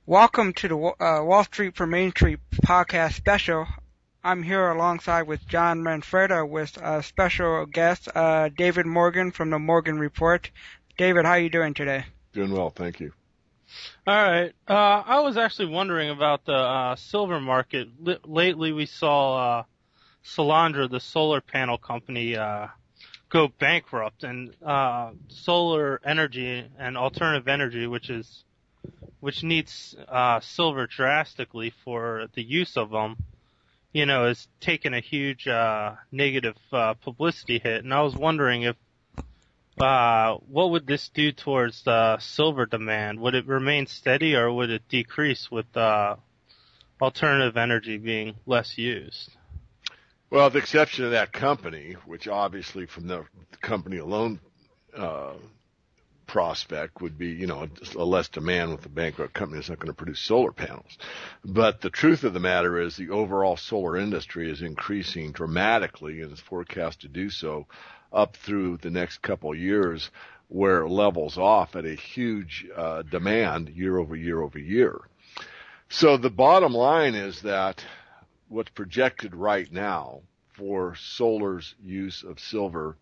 Welcome to the Wall Street for Main Street podcast special. I'm here alongside with John Manfreda with a special guest, David Morgan from the Morgan Report. David, how are you doing today? Doing well, thank you. All right. I was actually wondering about the silver market. Lately we saw Solandra, the solar panel company, go bankrupt, and solar energy and alternative energy, which needs silver drastically for the use of them, is taking a huge negative publicity hit. And I was wondering if what would this do towards the silver demand? Would it remain steady, or would it decrease with alternative energy being less used? Well, with the exception of that company, which obviously from the company alone prospect would be, a less demand with the bankrupt company that's not going to produce solar panels. But the truth of the matter is the overall solar industry is increasing dramatically and is forecast to do so up through the next couple of years, where it levels off at a huge demand year over year over year. So the bottom line is that what's projected right now for solar's use of silver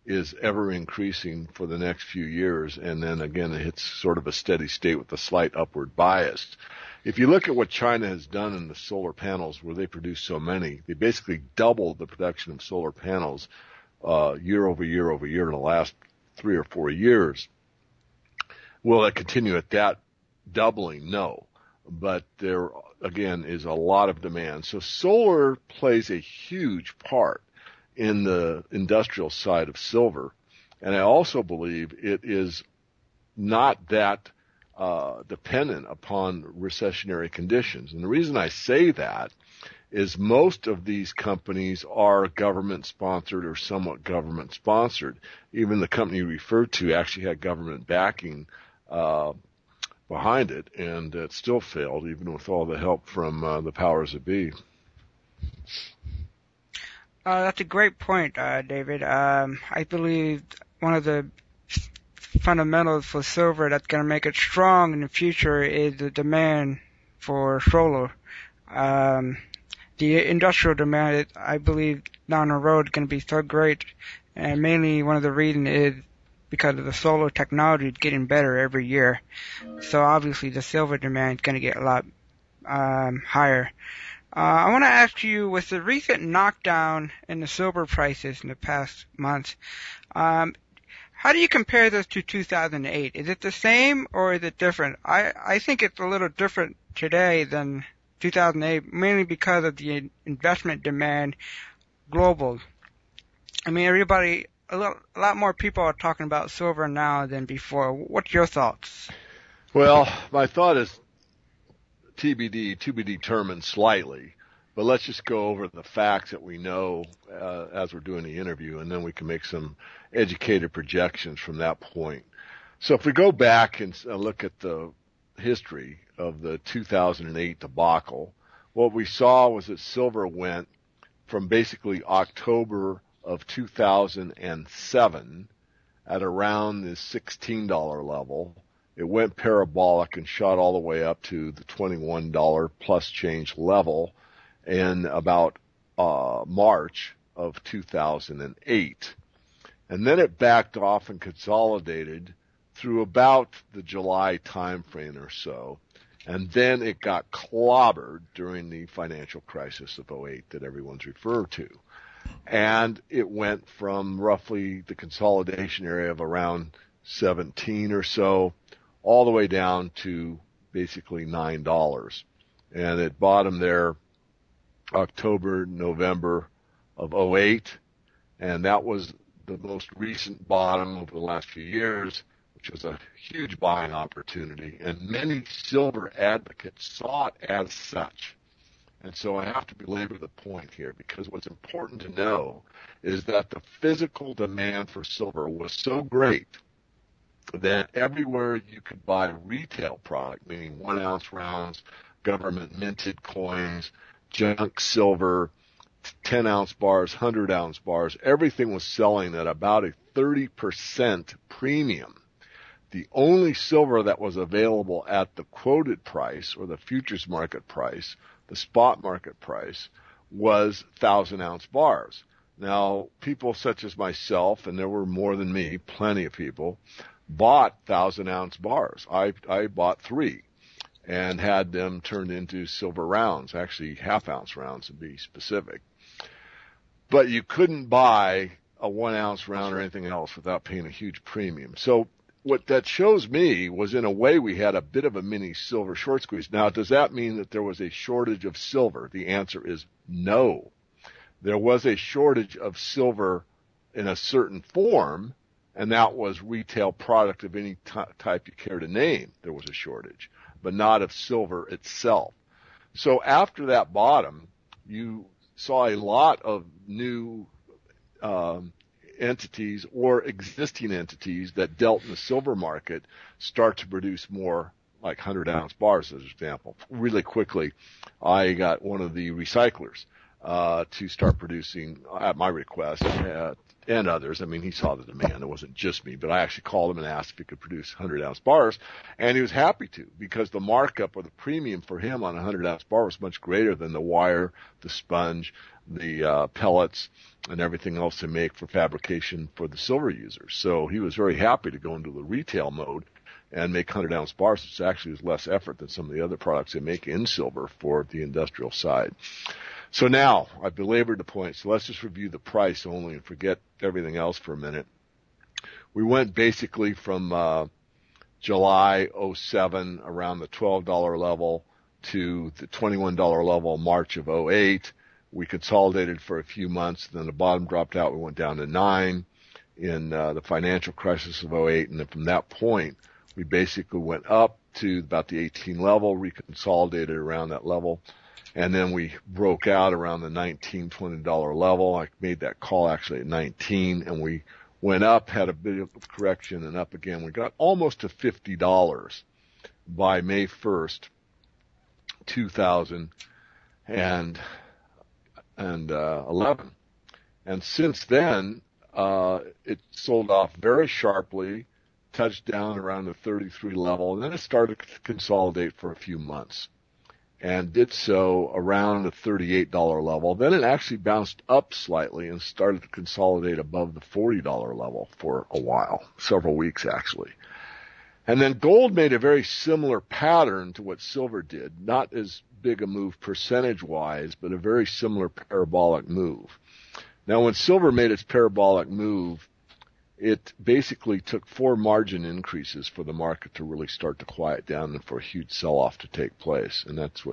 is ever increasing for the next few years, and then again it hits sort of a steady state with a slight upward bias. If you look at what China has done in the solar panels, where they produce so many, they basically doubled the production of solar panels year over year over year in the last 3 or 4 years. Will it continue at that doubling? No. But there, again, is a lot of demand. So solar plays a huge part in the industrial side of silver. And I also believe it is not that dependent upon recessionary conditions. And the reason I say that is most of these companies are government-sponsored or somewhat government-sponsored. Even the company you referred to actually had government backing behind it, and it still failed, even with all the help from the powers that be. That's a great point, David. I believe one of the fundamentals for silver that's going to make it strong in the future is the demand for solar. The industrial demand, I believe, down the road is going to be so great, and mainly one of the reasons is because of the solar technology is getting better every year. So obviously the silver demand is going to get a lot higher. I want to ask you, with the recent knockdown in the silver prices in the past months, how do you compare this to 2008? Is it the same or is it different? I think it's a little different today than 2008, mainly because of the investment demand global. I mean, a lot more people are talking about silver now than before. What's your thoughts? Well, my thought is TBD, to be determined slightly, but let's just go over the facts that we know as we're doing the interview, and then we can make some educated projections from that point. So if we go back and look at the history of the 2008 debacle, what we saw was that silver went from basically October of 2007 at around the $16 level. It went parabolic and shot all the way up to the $21 plus change level in about March of 2008. And then it backed off and consolidated through about the July timeframe or so. And then it got clobbered during the financial crisis of '08 that everyone's referred to. And it went from roughly the consolidation area of around 17 or so all the way down to basically $9. And it bottomed there October, November of '08. And that was the most recent bottom over the last few years, which was a huge buying opportunity. And many silver advocates saw it as such. And so I have to belabor the point here, because what's important to know is that the physical demand for silver was so great that everywhere you could buy retail product, meaning 1 ounce rounds, government minted coins, junk silver, 10 ounce bars, 100 ounce bars, everything was selling at about a 30% premium the only silver that was available at the quoted price or the futures market price, the spot market price, was 1,000-ounce bars. Now, people such as myself, and there were more than me, plenty of people, bought 1,000-ounce bars. I bought 3 and had them turned into silver rounds, actually half-ounce rounds to be specific. But you couldn't buy a 1-ounce round or anything else without paying a huge premium. So what that shows me was, in a way, we had a bit of a mini silver short squeeze. Now, does that mean that there was a shortage of silver? The answer is no. There was a shortage of silver in a certain form, and that was retail product of any type you care to name. There was a shortage, but not of silver itself. So after that bottom, you saw a lot of new entities or existing entities that dealt in the silver market start to produce more, like 100-ounce bars, as an example. Really quickly, I got one of the recyclers to start producing, at my request, and others. I mean, he saw the demand. It wasn't just me, but I actually called him and asked if he could produce 100-ounce bars, and he was happy to, because the markup or the premium for him on a 100-ounce bar was much greater than the wire, the sponge, the pellets, and everything else they make for fabrication for the silver users. So he was very happy to go into the retail mode and make 100-ounce bars, which actually is less effort than some of the other products they make in silver for the industrial side. So now, I've belabored the point, so let's just review the price only and forget everything else for a minute. We went basically from July 07, around the $12 level, to the $21 level March of 08. We consolidated for a few months, then the bottom dropped out. We went down to 9 in the financial crisis of 08, and then from that point, we basically went up to about the 18 level, reconsolidated around that level, and then we broke out around the $19, $20 level. I made that call actually at 19, and we went up, had a bit of correction, and up again. We got almost to $50 by May 1st, 2011. And since then, it sold off very sharply, touched down around the 33 level, and then it started to consolidate for a few months, and did so around the $38 level. Then it actually bounced up slightly and started to consolidate above the $40 level for a while, several weeks actually. And then gold made a very similar pattern to what silver did, not as big a move percentage-wise, but a very similar parabolic move. Now, when silver made its parabolic move, it basically took 4 margin increases for the market to really start to quiet down and for a huge sell-off to take place, and that's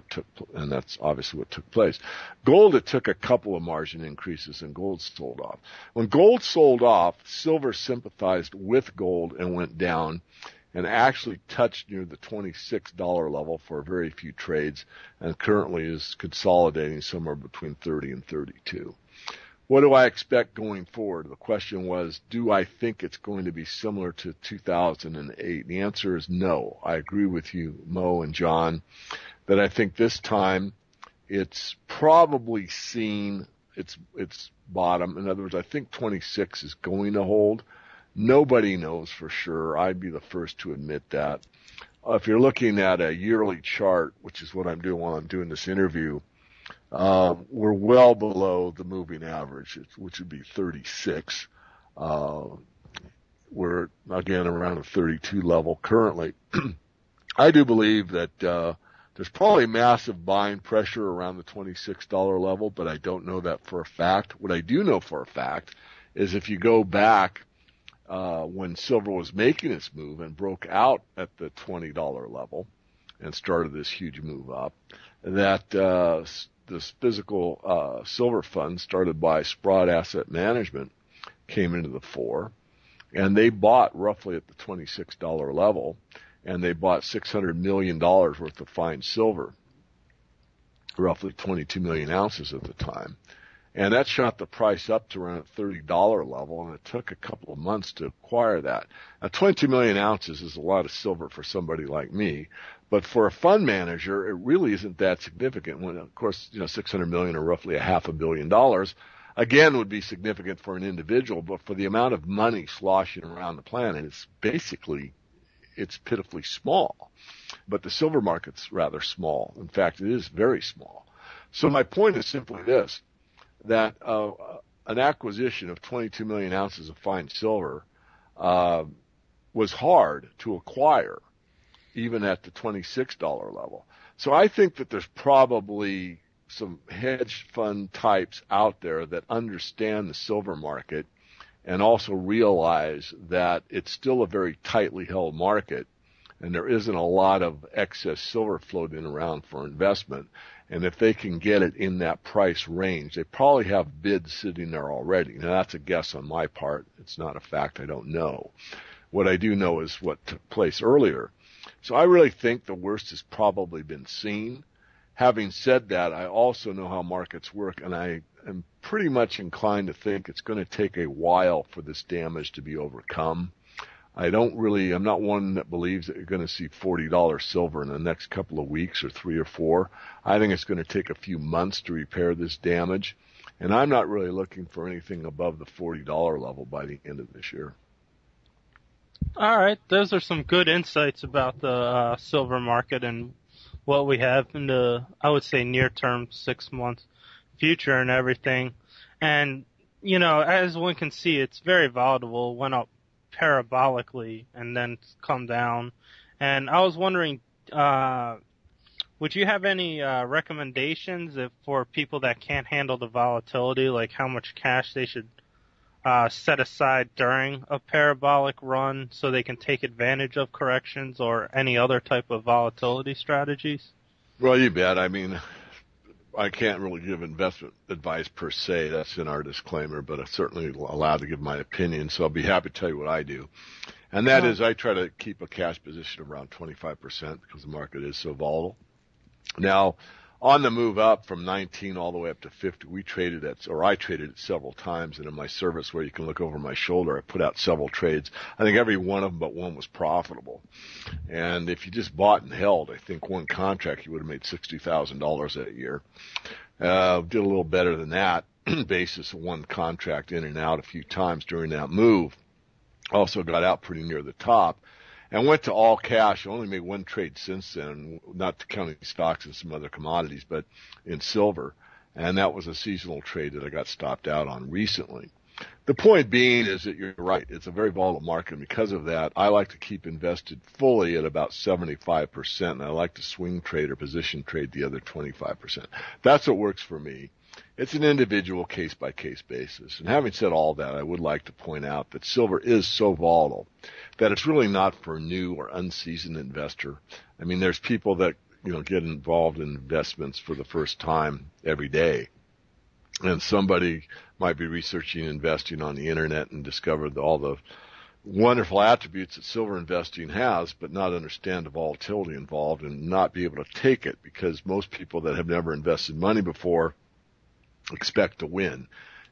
obviously what took place. Gold, it took a couple of margin increases, and gold sold off. When gold sold off, silver sympathized with gold and went down, and actually touched near the $26 level for very few trades, and currently is consolidating somewhere between 30 and 32. What do I expect going forward? The question was, do I think it's going to be similar to 2008? The answer is no. I agree with you, Mo and John, that I think this time it's probably seen its bottom. In other words, I think 26 is going to hold. Nobody knows for sure. I'd be the first to admit that. If you're looking at a yearly chart, which is what I'm doing while I'm doing this interview, we're well below the moving average, which would be 36. We're, again, around a 32 level currently. I do believe that there's probably massive buying pressure around the $26 level, but I don't know that for a fact. What I do know for a fact is if you go back when silver was making its move and broke out at the $20 level and started this huge move up, that this physical silver fund started by Sprott Asset Management came into the fore, and they bought roughly at the $26 level, and they bought $600 million worth of fine silver, roughly 22 million ounces at the time. And that shot the price up to around the $30 level, and it took a couple of months to acquire that. Now, 22 million ounces is a lot of silver for somebody like me, but for a fund manager, it really isn't that significant. When, of course, 600 million or roughly $500 million, again, would be significant for an individual, but for the amount of money sloshing around the planet, it's basically it's pitifully small. But the silver market's rather small. In fact, it is very small. So my point is simply this, that an acquisition of 22 million ounces of fine silver was hard to acquire, even at the $26 level. So I think that there's probably some hedge fund types out there that understand the silver market and also realize that it's still a very tightly held market and there isn't a lot of excess silver floating around for investment. And if they can get it in that price range, they probably have bids sitting there already. Now, that's a guess on my part. It's not a fact. I don't know. What I do know is what took place earlier. So I really think the worst has probably been seen. Having said that, I also know how markets work, and I am pretty much inclined to think it's going to take a while for this damage to be overcome. I'm not one that believes that you're going to see $40 silver in the next couple of weeks or 3 or 4. I think it's going to take a few months to repair this damage, and I'm not really looking for anything above the $40 level by the end of this year. All right, those are some good insights about the silver market and what we have in the, I would say, near-term 6-month future and everything. And, as one can see, it's very volatile. Went up parabolically and then come down. And I was wondering, would you have any recommendations for people that can't handle the volatility, like how much cash they should set aside during a parabolic run so they can take advantage of corrections or any other type of volatility strategies? Well, you bet. I mean, I can't really give investment advice per se. That's in our disclaimer, but I'm certainly allowed to give my opinion. So I'll be happy to tell you what I do. And that is I try to keep a cash position around 25% because the market is so volatile. Now, on the move up from 19 all the way up to 50, I traded it several times. And in my service where you can look over my shoulder, I put out several trades. I think every one of them but one was profitable. And if you just bought and held, I think one contract, you would have made $60,000 that year. Did a little better than that, basis of one contract in and out a few times during that move. Also got out pretty near the top. And went to all cash. I only made one trade since then, not counting stocks and some other commodities, but in silver. And that was a seasonal trade that I got stopped out on recently. The point being is that you're right. It's a very volatile market. And because of that, I like to keep invested fully at about 75%. And I like to swing trade or position trade the other 25%. That's what works for me. It's an individual case-by-case basis. And having said all that, I would like to point out that silver is so volatile that it's really not for a new or unseasoned investor. I mean, there's people that, get involved in investments for the first time every day. And somebody might be researching investing on the internet and discover all the wonderful attributes that silver investing has, but not understand the volatility involved and not be able to take it because most people that have never invested money before expect to win.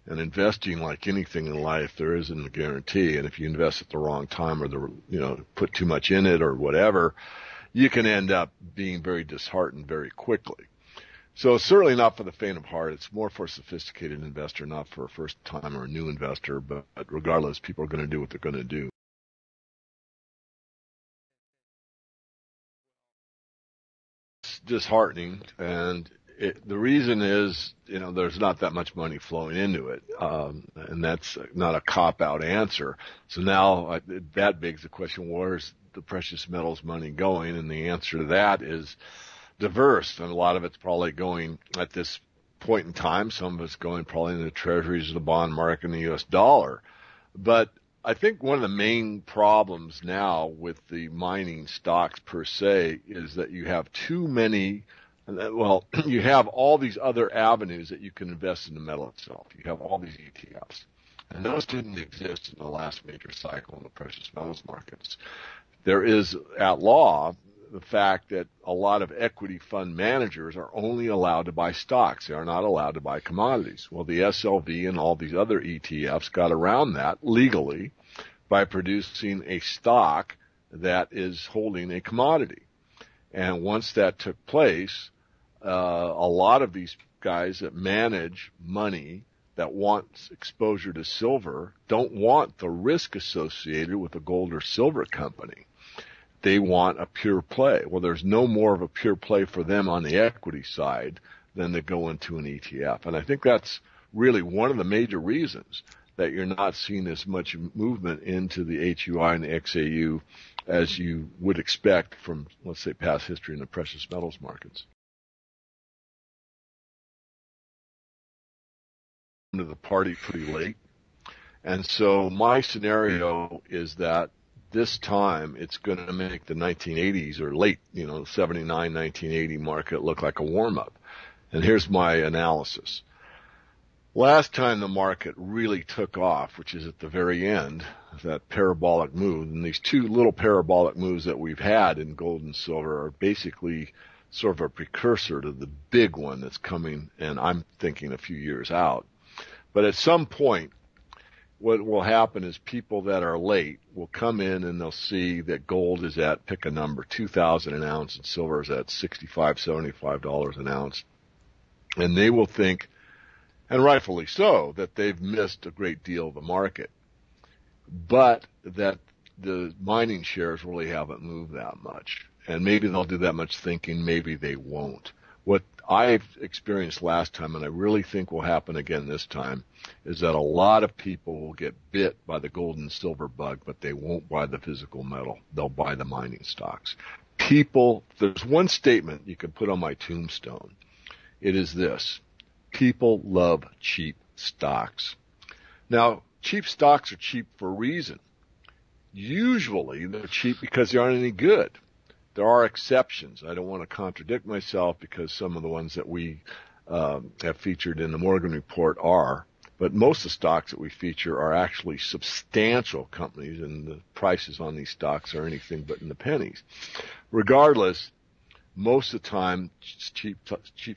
And investing, like anything in life, there isn't a guarantee. And if you invest at the wrong time or put too much in it or whatever, you can end up being very disheartened very quickly. So it's certainly not for the faint of heart. It's more for a sophisticated investor, not for a first time or a new investor. But regardless, people are going to do what they're going to do. It's disheartening, and the reason is, there's not that much money flowing into it, and that's not a cop-out answer. So now that begs the question, where's the precious metals money going? And the answer to that is diverse, and a lot of it's probably going at this point in time. Some of it's going probably in the treasuries, the bond market, and the U.S. dollar. But I think one of the main problems now with the mining stocks per se is that you have too many. Well, you have all these other avenues that you can invest in the metal itself. You have all these ETFs. And those didn't exist in the last major cycle in the precious metals markets. There is, at law, the fact that a lot of equity fund managers are only allowed to buy stocks. They are not allowed to buy commodities. Well, the SLV and all these other ETFs got around that legally by producing a stock that is holding a commodity. And once that took place, a lot of these guys that manage money that wants exposure to silver don't want the risk associated with a gold or silver company. they want a pure play. Well, there's no more of a pure play for them on the equity side than to go into an ETF. And I think that's really one of the major reasons that you're not seeing as much movement into the HUI and the XAU as you would expect from, let's say, past history in the precious metals markets. To the party pretty late. And so my scenario is that this time it's going to make the 1980s or late, 79, 1980 market look like a warm-up. And here's my analysis. Last time the market really took off, which is at the very end, that parabolic move, and these two little parabolic moves that we've had in gold and silver are basically sort of a precursor to the big one that's coming, and I'm thinking a few years out. But at some point, what will happen is people that are late will come in and they'll see that gold is at, pick a number, $2,000 an ounce, and silver is at $65, $75 an ounce. And they will think, and rightfully so, that they've missed a great deal of the market, but that the mining shares really haven't moved that much. And maybe they'll do that much thinking, maybe they won't. What I've experienced last time, and I really think will happen again this time, is that a lot of people will get bit by the gold and silver bug, but they won't buy the physical metal. They'll buy the mining stocks. People, there's one statement you can put on my tombstone. It is this: people love cheap stocks. Now, cheap stocks are cheap for a reason. Usually they're cheap because they aren't any good. There are exceptions. I don't want to contradict myself because some of the ones that we have featured in the Morgan Report are, but most of the stocks that we feature are actually substantial companies, and the prices on these stocks are anything but in the pennies. Regardless, most of the time, cheap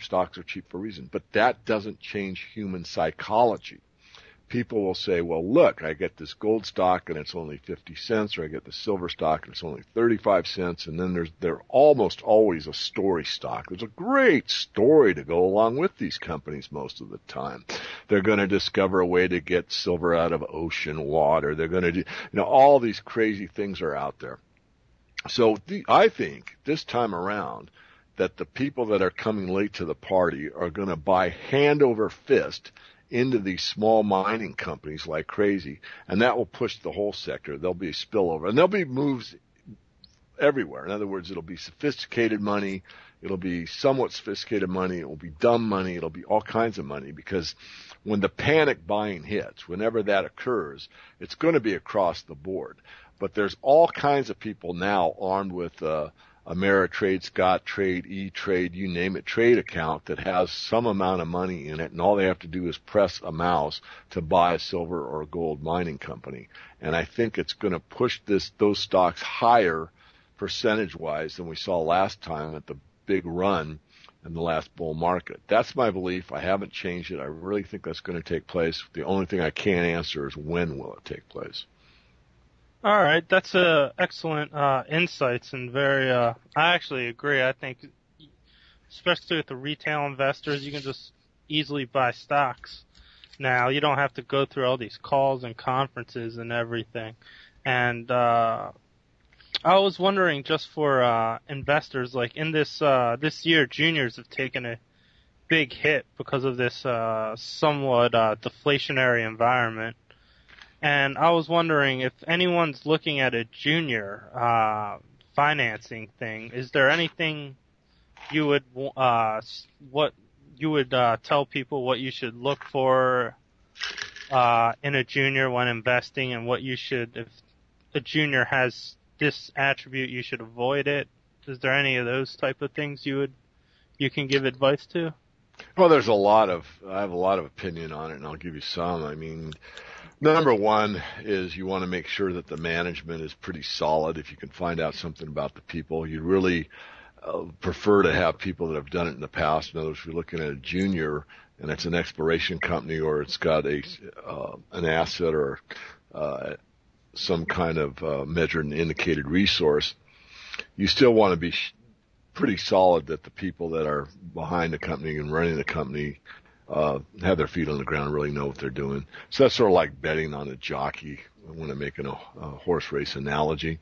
stocks are cheap for a reason, but that doesn't change human psychology. People will say, well, look, I get this gold stock and it's only 50 cents, or I get the silver stock and it's only 35 cents, and then there's almost always a story stock. There's a great story to go along with these companies most of the time. They're going to discover a way to get silver out of ocean water. They're going to do, all these crazy things are out there. So I think this time around that the people that are coming late to the party are going to buy hand over fist into these small mining companies like crazy, and that will push the whole sector. There'll be a spillover, and there'll be moves everywhere. In other words, it'll be sophisticated money, it'll be somewhat sophisticated money, it will be dumb money, it'll be all kinds of money, because when the panic buying hits, whenever that occurs, it's going to be across the board. But there's all kinds of people now armed with Ameritrade, Scottrade, E-Trade, you name it, trade account that has some amount of money in it, and all they have to do is press a mouse to buy a silver or a gold mining company. And I think it's going to push those stocks higher percentage-wise than we saw last time at the big run in the last bull market. That's my belief. I haven't changed it. I really think that's going to take place. The only thing I can't answer is when will it take place. All right, that's excellent insights, and very. I actually agree. I think, especially with the retail investors, you can just easily buy stocks now. You don't have to go through all these calls and conferences and everything. And I was wondering, just for investors, like in this year, juniors have taken a big hit because of this somewhat deflationary environment. And I was wondering if anyone's looking at a junior financing thing. Is there anything you would tell people what you should look for in a junior when investing, and what you should, if a junior has this attribute, you should avoid it? Is there any of those type of things you can give advice to? Well, I have a lot of opinion on it, and I'll give you some. I mean, number one is you want to make sure that the management is pretty solid. If you can find out something about the people, you really prefer to have people that have done it in the past. In other words, if you're looking at a junior and it's an exploration company, or it's got an asset or some kind of measured and indicated resource, you still want to be pretty solid that the people that are behind the company and running the company have their feet on the ground and really know what they're doing. So that's sort of like betting on a jockey when I'm making a horse race analogy.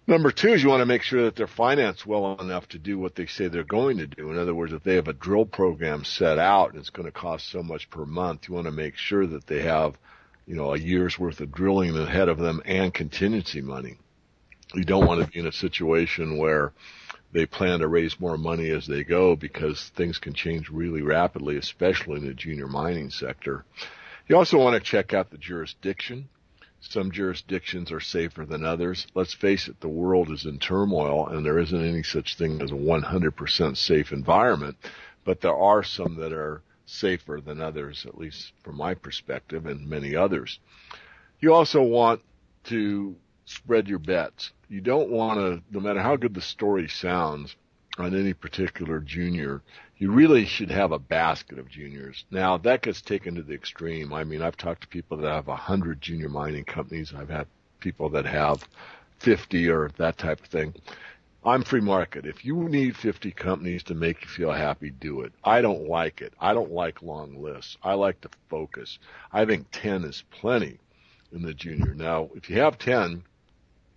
Number two is you want to make sure that they're financed well enough to do what they say they're going to do. In other words, if they have a drill program set out and it's going to cost so much per month, you want to make sure that they have, a year's worth of drilling ahead of them and contingency money. You don't want to be in a situation where they plan to raise more money as they go, because things can change really rapidly, especially in the junior mining sector. You also want to check out the jurisdiction. Some jurisdictions are safer than others. Let's face it, the world is in turmoil, and there isn't any such thing as a 100% safe environment, but there are some that are safer than others, at least from my perspective, and many others. You also want to spread your bets. You don't want to, no matter how good the story sounds on any particular junior, you really should have a basket of juniors. Now, that gets taken to the extreme. I mean, I've talked to people that have 100 junior mining companies. I've had people that have 50 or that type of thing. I'm free market. If you need 50 companies to make you feel happy, do it. I don't like it. I don't like long lists. I like to focus. I think 10 is plenty in the junior. Now, if you have 10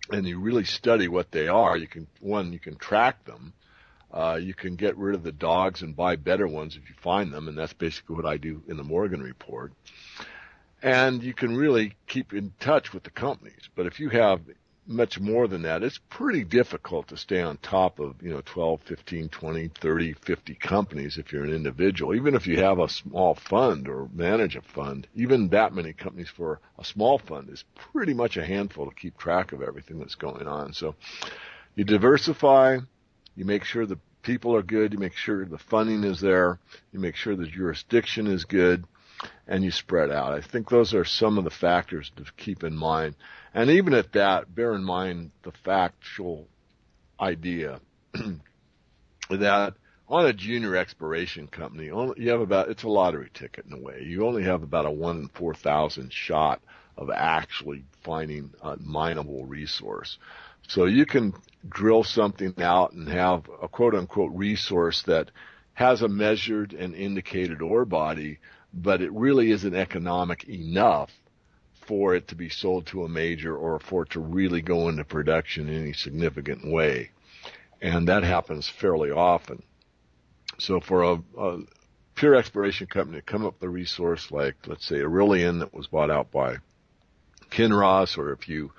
and you really study what they are, you can track them. You can get rid of the dogs and buy better ones if you find them, and that's basically what I do in the Morgan Report. And you can really keep in touch with the companies. But if you have much more than that, it's pretty difficult to stay on top of, 12, 15, 20, 30, 50 companies if you're an individual. Even if you have a small fund or manage a fund, even that many companies for a small fund is pretty much a handful to keep track of everything that's going on. So you diversify. You make sure the people are good. You make sure the funding is there. You make sure the jurisdiction is good, and you spread out. I think those are some of the factors to keep in mind. And even at that, bear in mind the factual idea that on a junior exploration company, it's a lottery ticket in a way. You only have about a 1 in 4,000 shot of actually finding a mineable resource. So you can drill something out and have a quote-unquote resource that has a measured and indicated ore body, but it really isn't economic enough for it to be sold to a major or for it to really go into production in any significant way. And that happens fairly often. So for a pure exploration company to come up with a resource like, let's say, Aurelian that was bought out by Kinross, or if you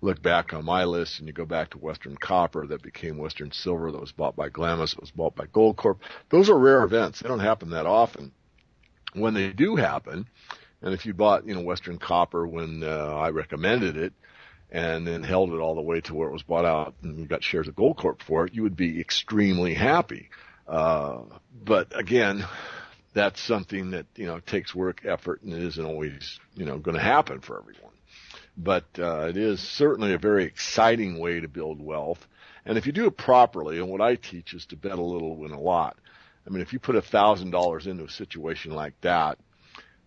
look back on my list and you go back to Western Copper that became Western Silver that was bought by Glamis, that was bought by Goldcorp, those are rare events. They don't happen that often. When they do happen, and if you bought, Western Copper when I recommended it and then held it all the way to where it was bought out and you got shares of Goldcorp for it, you would be extremely happy. But again, that's something that, takes work, effort, and it isn't always, going to happen for everyone. But it is certainly a very exciting way to build wealth. And if you do it properly, and what I teach is to bet a little, win a lot. I mean, if you put $1,000 into a situation like that,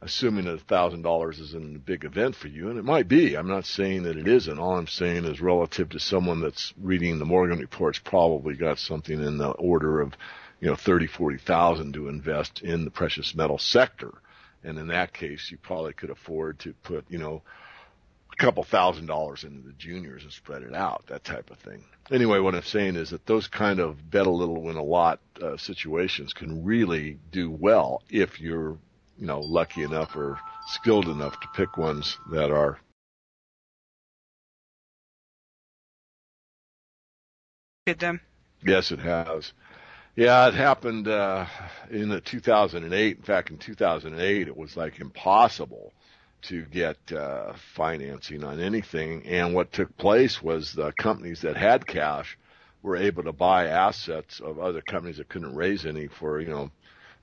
assuming that $1,000 isn't a big event for you, and it might be. I'm not saying that it isn't. All I'm saying is relative to someone that's reading the Morgan Reports probably got something in the order of, 30, 40,000 to invest in the precious metal sector. And in that case, you probably could afford to put, a couple $1,000s into the juniors and spread it out, that type of thing. Anyway, what I'm saying is that those kind of bet a little, win a lot situations can really do well if you're, lucky enough or skilled enough to pick ones that are. Did them? Yes, it has. Yeah, it happened in the 2008. In fact, in 2008, it was like impossible to get financing on anything. And what took place was the companies that had cash were able to buy assets of other companies that couldn't raise any for,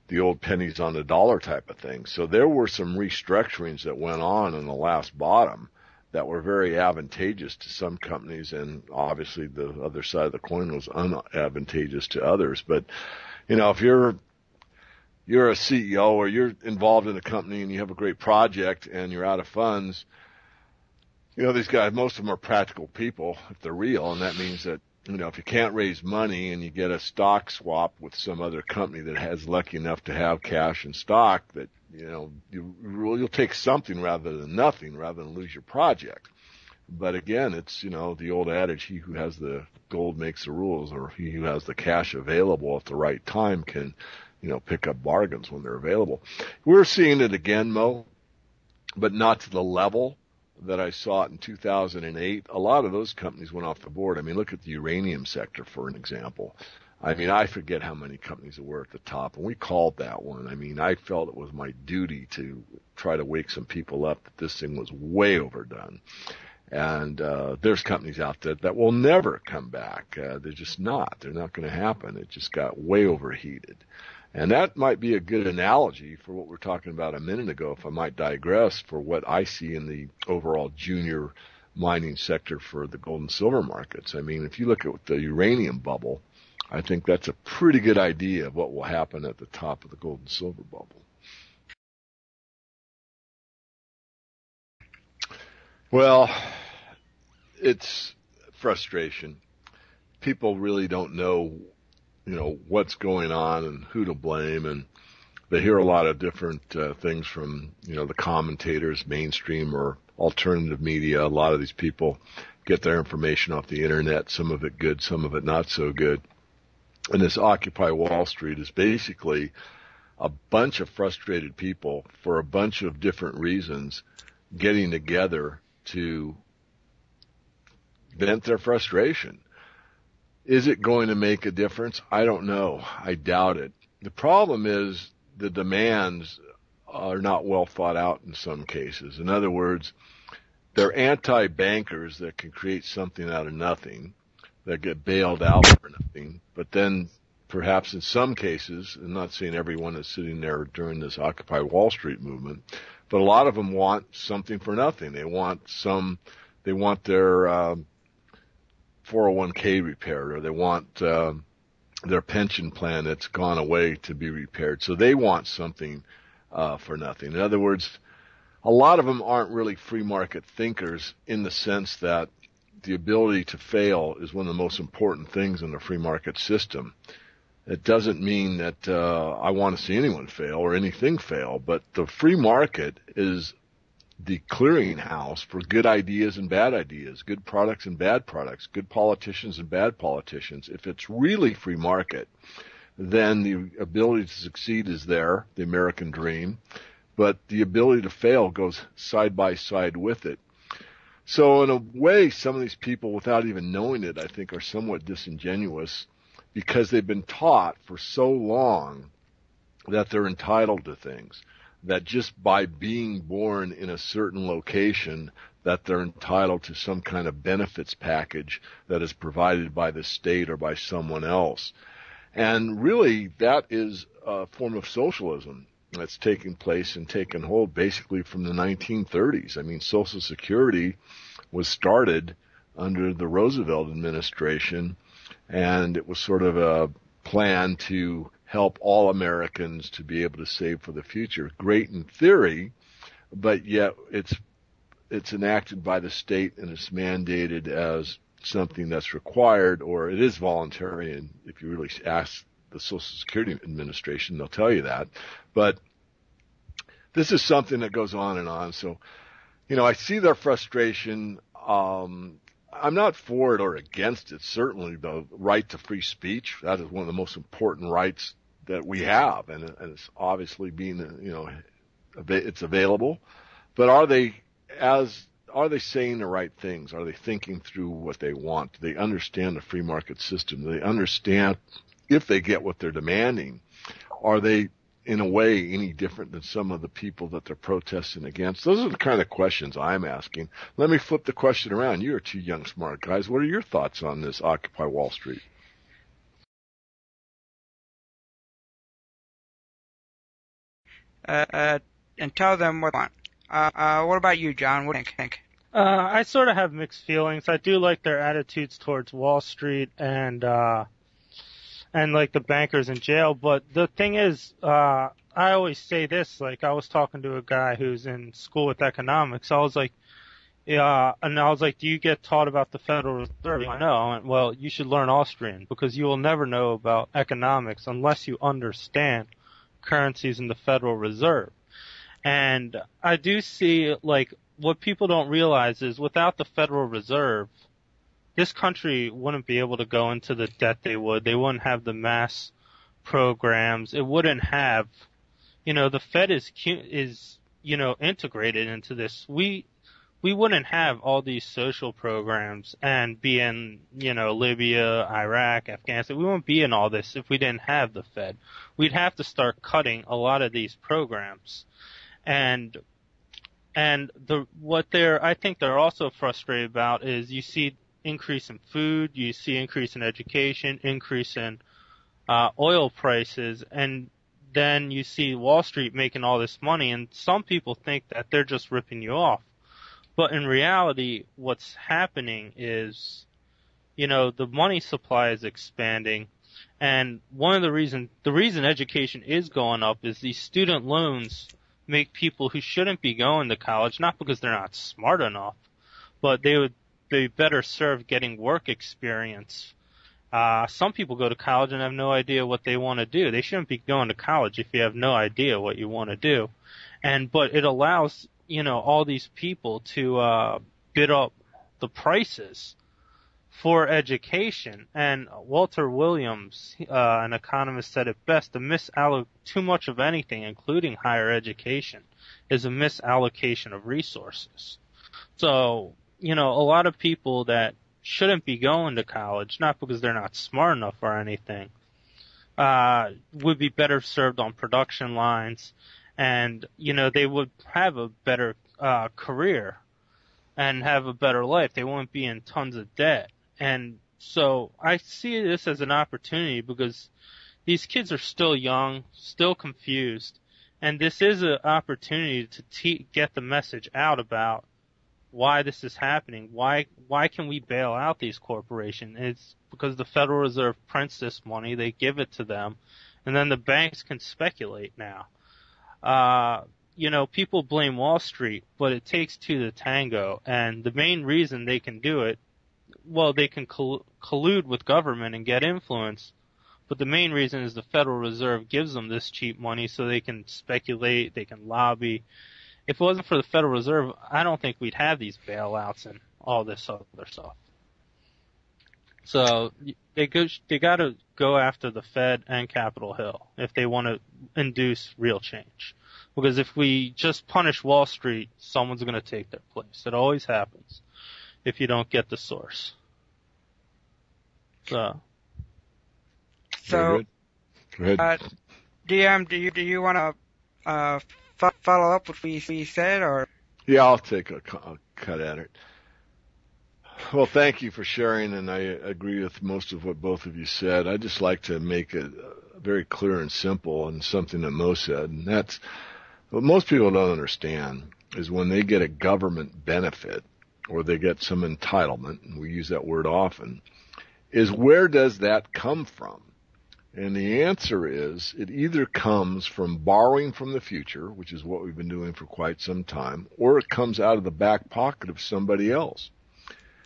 the old pennies on the dollar type of thing. So there were some restructurings that went on in the last bottom that were very advantageous to some companies, and obviously the other side of the coin was unadvantageous to others. But, if you're a CEO or you're involved in a company and you have a great project and you're out of funds, these guys, most of them are practical people if they're real, and that means that, if you can't raise money and you get a stock swap with some other company that has lucky enough to have cash and stock, that, you'll take something rather than nothing, rather than lose your project. But again, it's, the old adage, he who has the gold makes the rules, or he who has the cash available at the right time can, pick up bargains when they're available. We're seeing it again, Mo, but not to the level that I saw it in 2008. A lot of those companies went off the board. I mean, look at the uranium sector, for an example. I mean, I forget how many companies there were at the top, and we called that one. I mean, I felt it was my duty to try to wake some people up that this thing was way overdone. And there's companies out there that will never come back. They're just not. They're not going to happen. It just got way overheated. And that might be a good analogy for what we were talking about a minute ago, if I might digress, for what I see in the overall junior mining sector for the gold and silver markets. I mean, if you look at the uranium bubble, I think that's a pretty good idea of what will happen at the top of the gold and silver bubble. Well, it's frustration. People really don't know, what's going on and who to blame, and they hear a lot of different things from, the commentators, mainstream or alternative media. A lot of these people get their information off the internet, some of it good, some of it not so good. And this Occupy Wall Street is basically a bunch of frustrated people for a bunch of different reasons getting together to vent their frustration. Is it going to make a difference? I don't know. I doubt it. The problem is the demands are not well thought out in some cases. In other words, they're anti-bankers that can create something out of nothing, that get bailed out for nothing. But then perhaps in some cases, I'm not saying everyone is sitting there during this Occupy Wall Street movement, but a lot of them want something for nothing. They want their 401k repaired, or they want their pension plan that's gone away to be repaired. So they want something for nothing. In other words, a lot of them aren't really free market thinkers in the sense that the ability to fail is one of the most important things in the free market system. It doesn't mean that I want to see anyone fail or anything fail, but the free market is the clearinghouse for good ideas and bad ideas, good products and bad products, good politicians and bad politicians. If it's really free market, then the ability to succeed is there, the American dream, but the ability to fail goes side by side with it. So in a way, some of these people, without even knowing it, I think are somewhat disingenuous because they've been taught for so long that they're entitled to things, that just by being born in a certain location, that they're entitled to some kind of benefits package that is provided by the state or by someone else. And really, that is a form of socialism that's taking place and taken hold basically from the 1930s. I mean, Social Security was started under the Roosevelt administration, and it was sort of a plan to help all Americans to be able to save for the future. Great in theory, but yet it's enacted by the state and it's mandated as something that's required, or it is voluntary. And if you really ask the Social Security Administration, they'll tell you that. But this is something that goes on and on. So, I see their frustration. I'm not for it or against it. Certainly the right to free speech, that is one of the most important rights that we have. And it's obviously it's available. But are they saying the right things? Are they thinking through what they want? Do they understand the free market system? Do they understand if they get what they're demanding? Are they, in a way, any different than some of the people that they're protesting against? Those are the kind of questions I'm asking. Let me flip the question around. You're two young, smart guys. What are your thoughts on this Occupy Wall Street? And tell them what they want. What about you, John? What do you think? I sort of have mixed feelings. I do like their attitudes towards Wall Street and like the bankers in jail. But the thing is, I always say this, like I was talking to a guy who's in school with economics. I was like, do you get taught about the Federal Reserve? I know. I went, well, you should learn Austrian because you will never know about economics unless you understand currencies in the Federal Reserve. And I do see, like, what people don't realize is without the Federal Reserve, this country wouldn't be able to go into the debt they would. They wouldn't have the mass programs. It wouldn't have, the Fed is integrated into this. We wouldn't have all these social programs and be in, Libya, Iraq, Afghanistan. We wouldn't be in all this if we didn't have the Fed. We'd have to start cutting a lot of these programs. And I think they're also frustrated about is you see increase in food, you see increase in education, increase in oil prices, and then you see Wall Street making all this money, and some people think that they're just ripping you off. But in reality, what's happening is, the money supply is expanding, and the reason education is going up is these student loans make people who shouldn't be going to college, not because they're not smart enough, but they would be better served getting work experience. Some people go to college and have no idea what they want to do. They shouldn't be going to college if you have no idea what you want to do. But it allows, all these people to bid up the prices for education. And Walter Williams, an economist, said it best: too much of anything, including higher education, is a misallocation of resources. So, a lot of people that shouldn't be going to college, not because they're not smart enough or anything, would be better served on production lines, and, they would have a better career and have a better life. They won't be in tons of debt. And so I see this as an opportunity because these kids are still young, still confused, and this is an opportunity to get the message out about why this is happening. Why can we bail out these corporations? It's because the Federal Reserve prints this money, they give it to them, and then the banks can speculate now. People blame Wall Street, but it takes two to tango, and the main reason they can do it, well, they can collude with government and get influence, but the main reason is the Federal Reserve gives them this cheap money so they can speculate, they can lobby. If it wasn't for the Federal Reserve, I don't think we'd have these bailouts and all this other stuff. So they got to go after the Fed and Capitol Hill if they want to induce real change. Because if we just punish Wall Street, someone's going to take their place. It always happens if you don't get the source. So go ahead. DM, do you want to follow up with what we said, or? Yeah, I'll take a cut at it. Well, thank you for sharing, and I agree with most of what both of you said. I'd just like to make it very clear and simple, and something that Mo said, and that's what most people don't understand is when they get a government benefit or they get some entitlement, and we use that word often, is where does that come from? And the answer is it either comes from borrowing from the future, which is what we've been doing for quite some time, or it comes out of the back pocket of somebody else.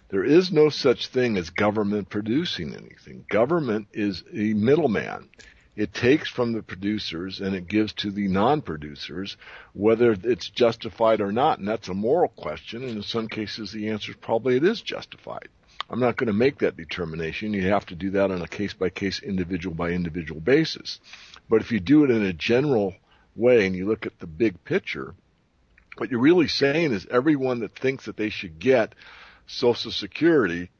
There is no such thing as government producing anything. Government is a middleman. It takes from the producers and it gives to the non-producers, whether it's justified or not. And that's a moral question. And in some cases, the answer is probably it is justified. I'm not going to make that determination. You have to do that on a case-by-case, individual-by-individual basis. But if you do it in a general way and you look at the big picture, what you're really saying is everyone that thinks that they should get Social Security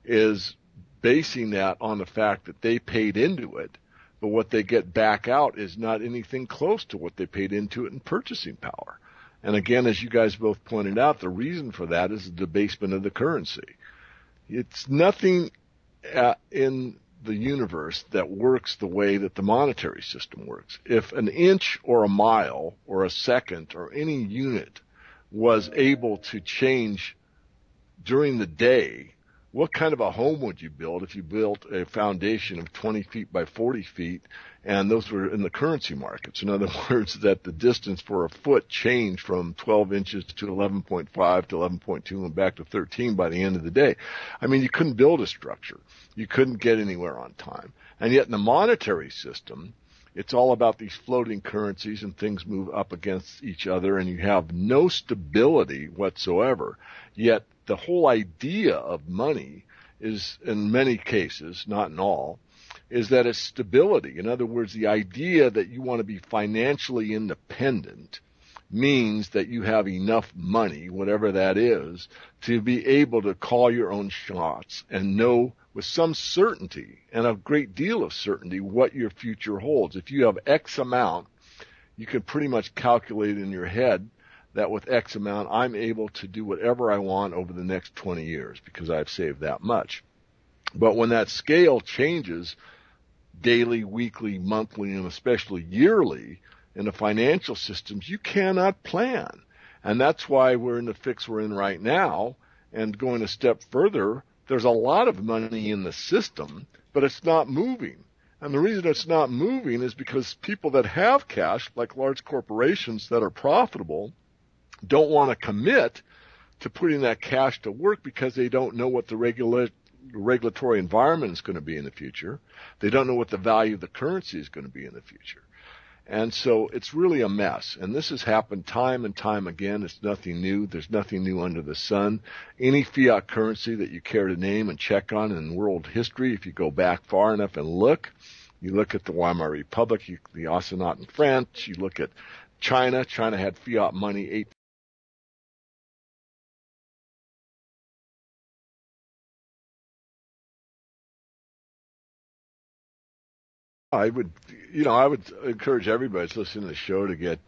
is basing that on the fact that they paid into it, but what they get back out is not anything close to what they paid into it in purchasing power. And again, as you guys both pointed out, the reason for that is the debasement of the currency. It's nothing in the universe that works the way that the monetary system works. If an inch or a mile or a second or any unit was able to change during the day, what kind of a home would you build if you built a foundation of 20 feet by 40 feet and those were in the currency markets? In other words, that the distance for a foot changed from 12 inches to 11.5 to 11.2 and back to 13 by the end of the day. I mean, you couldn't build a structure. You couldn't get anywhere on time. And yet in the monetary system, It's all about these floating currencies, and things move up against each other, and you have no stability whatsoever. Yet the whole idea of money is, in many cases, not in all, is that it's stability. In other words, the idea that you want to be financially independent means that you have enough money, whatever that is, to be able to call your own shots and know with some certainty, and a great deal of certainty, what your future holds. If you have X amount, you can pretty much calculate in your head that with X amount, I'm able to do whatever I want over the next 20 years because I've saved that much. But when that scale changes daily, weekly, monthly, and especially yearly in the financial systems, you cannot plan. And that's why we're in the fix we're in right now. And going a step further, there's a lot of money in the system, but it's not moving. And the reason it's not moving is because people that have cash, like large corporations that are profitable, don't want to commit to putting that cash to work because they don't know what the regulatory environment is going to be in the future. They don't know what the value of the currency is going to be in the future. And so it's really a mess. And this has happened time and time again. It's nothing new. There's nothing new under the sun. Any fiat currency that you care to name and check on in world history, if you go back far enough and look, you look at the Weimar Republic, the Occidental in France, you look at China. China had fiat money I would encourage everybody that's listening to the show to get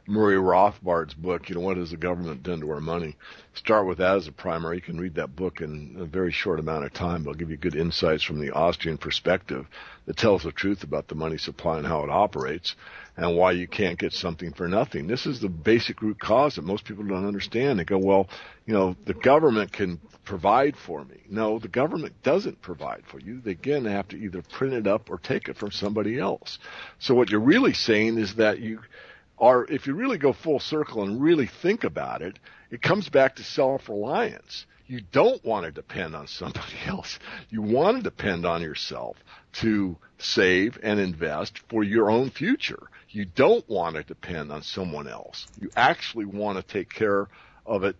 Murray Rothbard's book, What Has the Government Done to Our Money? Start with that as a primer. You can read that book in a very short amount of time. It'll give you good insights from the Austrian perspective that tells the truth about the money supply and how it operates and why you can't get something for nothing. This is the basic root cause that most people don't understand. They go, well, the government can provide for me. No, the government doesn't provide for you. They, again, have to either print it up or take it from somebody else. So what you're really saying is that if you really go full circle and really think about it, it comes back to self-reliance. You don't want to depend on somebody else. You want to depend on yourself to save and invest for your own future. You don't want to depend on someone else. You actually want to take care of it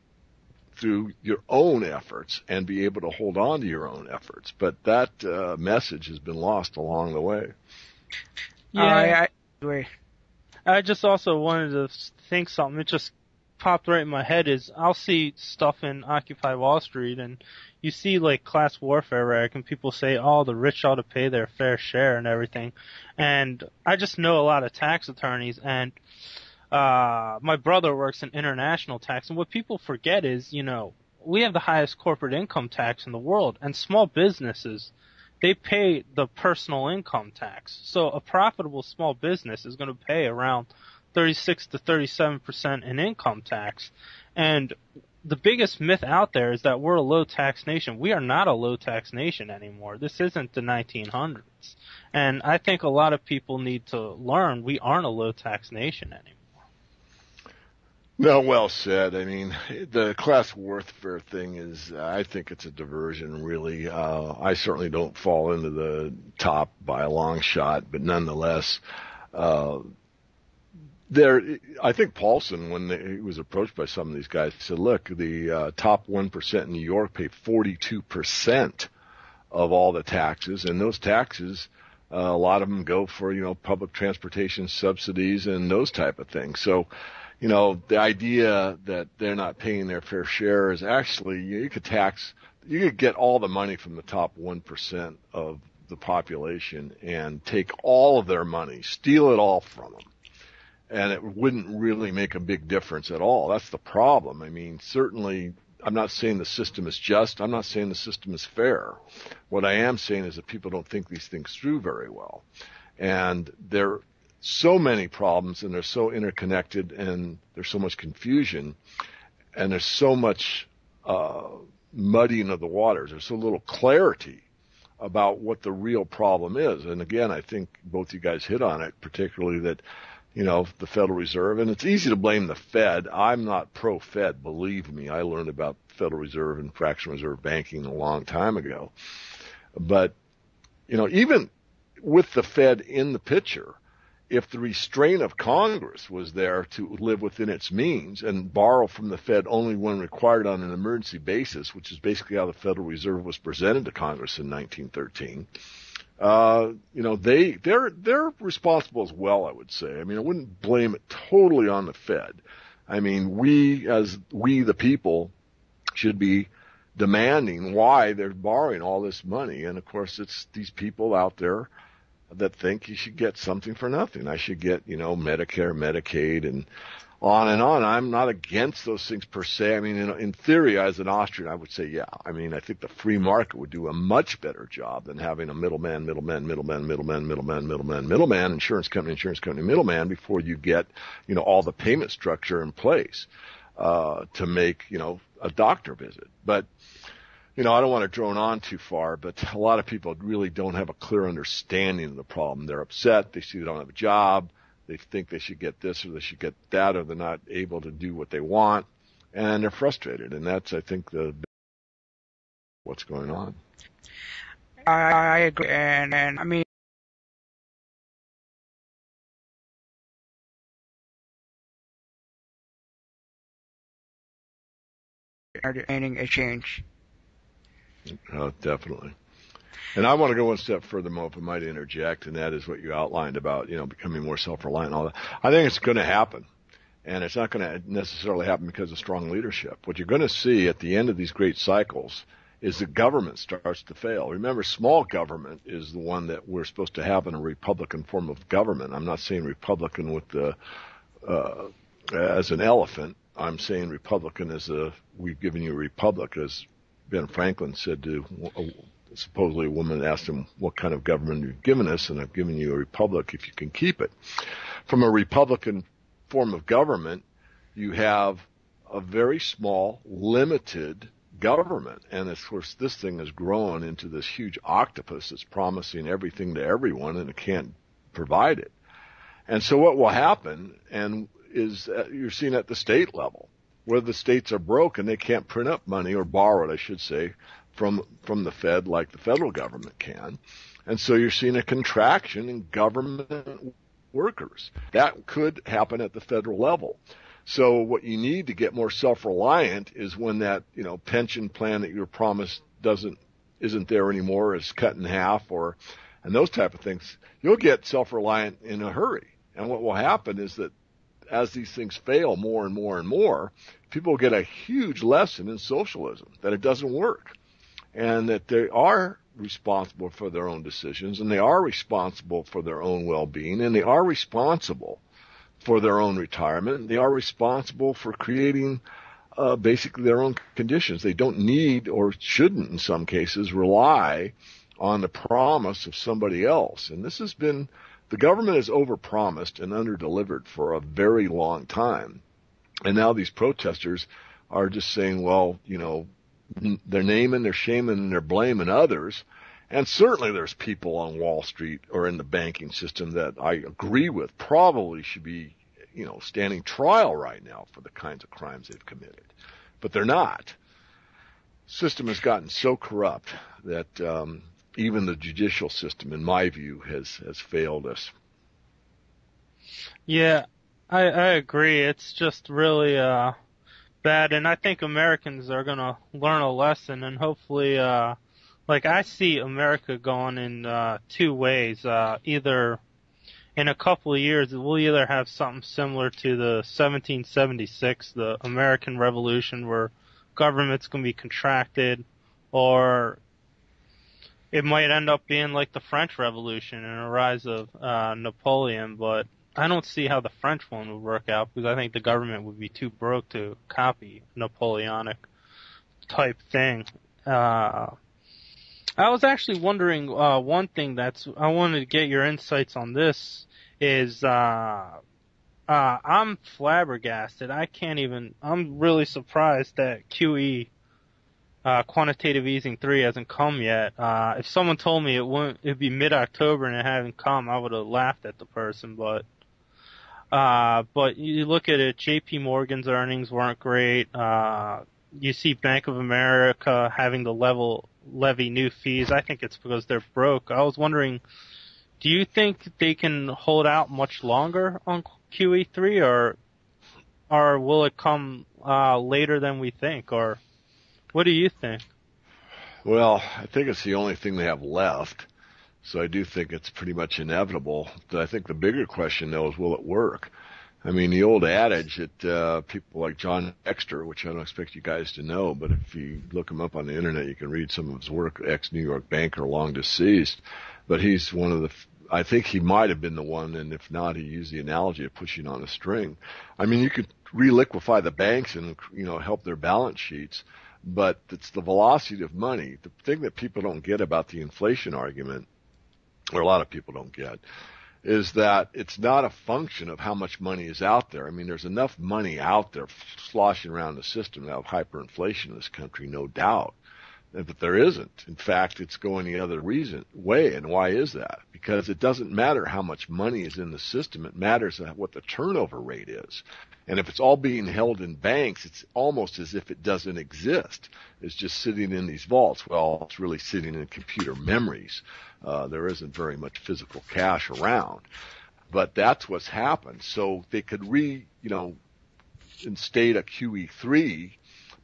through your own efforts and be able to hold on to your own efforts. But that message has been lost along the way. Yeah, I just also wanted to think something. It just popped right in my head is I'll see stuff in Occupy Wall Street, and you see like class warfare rhetoric, and people say, oh, the rich ought to pay their fair share and everything. And I just know a lot of tax attorneys, and my brother works in international tax, and what people forget is, we have the highest corporate income tax in the world, and small businesses, they pay the personal income tax. So a profitable small business is going to pay around 36 to 37% in income tax. And the biggest myth out there is that we're a low-tax nation. We are not a low-tax nation anymore. This isn't the 1900s. And I think a lot of people need to learn we aren't a low-tax nation anymore. No, well said. I mean, the class warfare thing is, I think it's a diversion, really. I certainly don't fall into the top by a long shot, but nonetheless, I think Paulson, when he was approached by some of these guys, said, look, the top 1% in New York pay 42% of all the taxes, and those taxes, a lot of them go for, public transportation subsidies and those type of things. So, the idea that they're not paying their fair share is actually, you could get all the money from the top 1% of the population and take all of their money, steal it all from them. And it wouldn't really make a big difference at all. That's the problem. I mean, certainly, I'm not saying the system is just. I'm not saying the system is fair. What I am saying is that people don't think these things through very well. And there are so many problems, and they're so interconnected, and there's so much confusion, and there's so much muddying of the waters. There's so little clarity about what the real problem is. And again, I think both you guys hit on it, particularly that, the Federal Reserve, and it's easy to blame the Fed. I'm not pro-Fed, believe me. I learned about Federal Reserve and fractional reserve banking a long time ago. But, even with the Fed in the picture, if the restraint of Congress was there to live within its means and borrow from the Fed only when required on an emergency basis, which is basically how the Federal Reserve was presented to Congress in 1913, they're responsible as well, I would say. I mean, I wouldn't blame it totally on the Fed. I mean, we the people should be demanding why they're borrowing all this money. And of course, it's these people out there that think you should get something for nothing. I should get, Medicare, Medicaid, and on and on. I'm not against those things per se. I mean, in theory, as an Austrian, I would say, yeah. I mean, I think the free market would do a much better job than having a middleman, insurance company, middleman before you get, all the payment structure in place to make, a doctor visit. But I don't want to drone on too far, but a lot of people really don't have a clear understanding of the problem. They're upset. They see they don't have a job. They think they should get this or they should get that, or they're not able to do what they want, and they're frustrated. And that's, I think, what's going on. I agree, and I mean, demanding a change. Definitely. And I want to go one step further, Mo, if I might interject, and that is what you outlined about, becoming more self-reliant and all that. I think it's going to happen, and it's not going to necessarily happen because of strong leadership. What you're going to see at the end of these great cycles is the government starts to fail. Remember, small government is the one that we're supposed to have in a Republican form of government. I'm not saying Republican with as an elephant. I'm saying Republican as we've given you a republic, as Ben Franklin said to supposedly a woman asked him, what kind of government you've given us, and I've given you a republic if you can keep it. From a Republican form of government, you have a very small, limited government. And of course, this thing has grown into this huge octopus that's promising everything to everyone, and it can't provide it. And so what will happen is you're seeing at the state level, where the states are broke and they can't print up money, or borrow it, I should say, from the Fed like the federal government can. And so you're seeing a contraction in government workers. That could happen at the federal level. So what you need to get more self-reliant is when that, pension plan that you were promised isn't there anymore, is cut in half, and those type of things. You'll get self-reliant in a hurry. And what will happen is that as these things fail more and more and more, people get a huge lesson in socialism, that it doesn't work, and that they are responsible for their own decisions, and they are responsible for their own well-being, and they are responsible for their own retirement, and they are responsible for creating basically their own conditions. They don't need, or shouldn't in some cases, rely on the promise of somebody else. And this has been, the government has overpromised and underdelivered for a very long time. And now these protesters are just saying, well, they're naming, they're shaming, and they're blaming others. And certainly there's people on Wall Street or in the banking system that I agree with probably should be, standing trial right now for the kinds of crimes they've committed. But they're not. The system has gotten so corrupt that even the judicial system, in my view, has failed us. Yeah, I agree. It's just really bad, and I think Americans are going to learn a lesson, and hopefully, I see America going in two ways. Either in a couple of years, we'll either have something similar to the 1776, the American Revolution, where government's going to be contracted, or it might end up being like the French Revolution and a rise of Napoleon, but I don't see how the French one would work out, because I think the government would be too broke to copy Napoleonic type thing. I was actually wondering, one thing I wanted to get your insights on this is, I'm flabbergasted. I'm really surprised that QE, quantitative easing 3 hasn't come yet. If someone told me it'd be mid-October and it hadn't come, I would have laughed at the person, but you look at it, JP Morgan's earnings weren't great. You see Bank of America having to levy new fees. I think it's because they're broke. I was wondering, do you think they can hold out much longer on QE3, or will it come later than we think, or what do you think? Well, I think it's the only thing they have left. So I do think it's pretty much inevitable. I think the bigger question, though, is will it work? I mean, the old adage that people like John Dexter, which I don't expect you guys to know, but if you look him up on the internet, you can read some of his work, ex-New York banker, long deceased. But he's one of the, I think he might have been the one, and if not, he used the analogy of pushing on a string. I mean, you could reliquify the banks and, help their balance sheets, but it's the velocity of money. The thing that people don't get about the inflation argument, or a lot of people don't get, is that it's not a function of how much money is out there. I mean, there's enough money out there sloshing around the system to have hyperinflation in this country, no doubt. But there isn't. In fact, it's going the other way. And why is that? Because it doesn't matter how much money is in the system. It matters what the turnover rate is. And if it's all being held in banks, it's almost as if it doesn't exist. It's just sitting in these vaults. Well, it's really sitting in computer memories. There isn't very much physical cash around. But that's what's happened. So they could instate a QE3,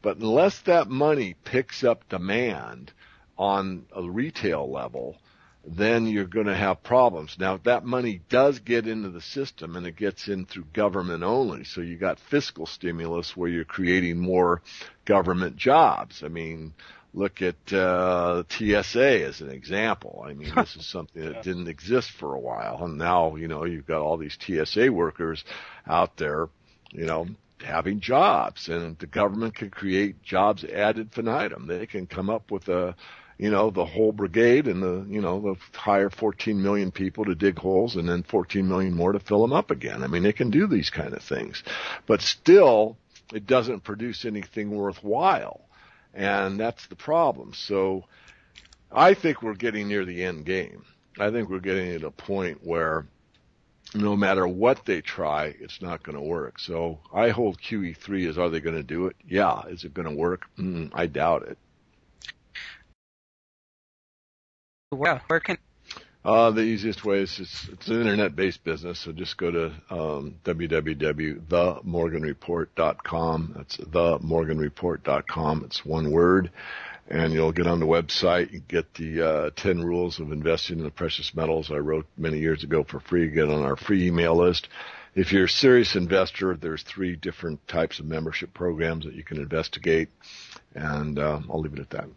but unless that money picks up demand on a retail level, then you're going to have problems. Now, if that money does get into the system, and it gets in through government only, so you got fiscal stimulus where you're creating more government jobs. I mean, look at TSA as an example. I mean, this is something that didn't exist for a while, and now, you've got all these TSA workers out there, having jobs, and the government can create jobs ad infinitum. They can come up with the whole brigade and the hire 14 million people to dig holes and then 14 million more to fill them up again. I mean, they can do these kind of things, but still it doesn't produce anything worthwhile. And that's the problem. So I think we're getting near the end game. I think we're getting at a point where no matter what they try, it's not going to work. So I hold QE3 as, are they going to do it? Yeah. Is it going to work? I doubt it. Well, where can... The easiest way is it's an internet-based business, so just go to www.themorganreport.com. That's themorganreport.com. It's one word, and you'll get on the website. You get the 10 rules of investing in the precious metals I wrote many years ago for free. Get on our free email list. If you're a serious investor, there's 3 different types of membership programs that you can investigate, and I'll leave it at that.